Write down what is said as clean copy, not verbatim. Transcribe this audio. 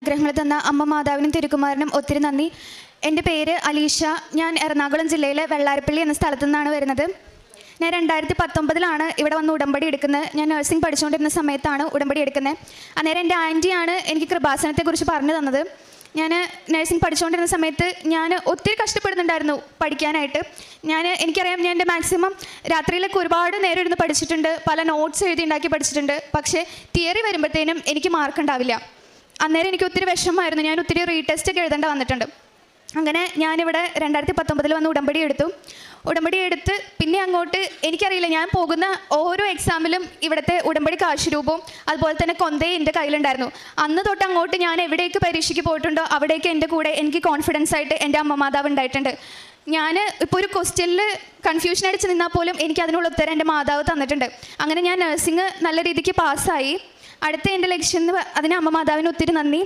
അനുഗ്രഹങ്ങൾ തന്ന അമ്മ മാതാവിനും തിരുക്കുമാരനും ഒത്തിരി നന്ദി. എൻ്റെ പേര് അലീഷ. ഞാൻ എറണാകുളം ജില്ലയിലെ വെള്ളാരപ്പള്ളി എന്ന സ്ഥലത്തു നിന്നാണ് വരുന്നത്. ഞാൻ 2019 ഇവിടെ വന്ന് ഉടമ്പടി എടുക്കുന്നത്. ഞാൻ നഴ്സിംഗ് പഠിച്ചുകൊണ്ടിരുന്ന സമയത്താണ് ഉടമ്പടി എടുക്കുന്നത്. അന്നേരം എൻ്റെ ആൻറ്റിയാണ് എനിക്ക് കൃപാസനത്തെക്കുറിച്ച് പറഞ്ഞു തന്നത്. ഞാൻ നഴ്സിംഗ് പഠിച്ചുകൊണ്ടിരുന്ന സമയത്ത് ഞാൻ ഒത്തിരി കഷ്ടപ്പെടുന്നുണ്ടായിരുന്നു പഠിക്കാനായിട്ട്. എനിക്കറിയാം, ഞാൻ എൻ്റെ മാക്സിമം രാത്രിയിലൊക്കെ ഒരുപാട് നേരം ഇരുന്ന് പഠിച്ചിട്ടുണ്ട്, പല നോട്ട്സ് എഴുതി ഉണ്ടാക്കി പഠിച്ചിട്ടുണ്ട്. പക്ഷേ തിയറി വരുമ്പോഴത്തേനും എനിക്ക് മാർക്ക് ഉണ്ടാവില്ല. അന്നേരം എനിക്ക് ഒത്തിരി വിഷമമായിരുന്നു. ഞാൻ ഒത്തിരി റീടെസ്റ്റ് ഒക്കെ എഴുതേണ്ട വന്നിട്ടുണ്ട്. അങ്ങനെ ഞാനിവിടെ 2019 വന്ന് ഉടമ്പടി എടുത്ത് പിന്നെ അങ്ങോട്ട് എനിക്കറിയില്ല, ഞാൻ പോകുന്ന ഓരോ എക്സാമിലും ഇവിടുത്തെ ഉടമ്പടി കാശുരൂപവും അതുപോലെ തന്നെ കൊന്തയും എൻ്റെ കയ്യിലുണ്ടായിരുന്നു. അന്ന് തൊട്ട് അങ്ങോട്ട് ഞാൻ എവിടേക്ക് പരീക്ഷയ്ക്ക് പോയിട്ടുണ്ടോ അവിടേക്ക് എൻ്റെ കൂടെ എനിക്ക് കോൺഫിഡൻസ് ആയിട്ട് എൻ്റെ അമ്മ മാതാവ് ഉണ്ടായിട്ടുണ്ട്. ഞാൻ ഇപ്പോൾ ഒരു ക്വസ്റ്റ്യനിൽ കൺഫ്യൂഷൻ അടിച്ച് നിന്നാൽ പോലും എനിക്ക് അതിനുള്ള ഉത്തരം എൻ്റെ മാതാവ് തന്നിട്ടുണ്ട്. അങ്ങനെ ഞാൻ നഴ്സിംഗ് നല്ല രീതിക്ക് പാസ്സായി. അടുത്ത എൻ്റെ ലക്ഷ്യം അതിന് അമ്മ മാതാവിന് ഒത്തിരി നന്ദി.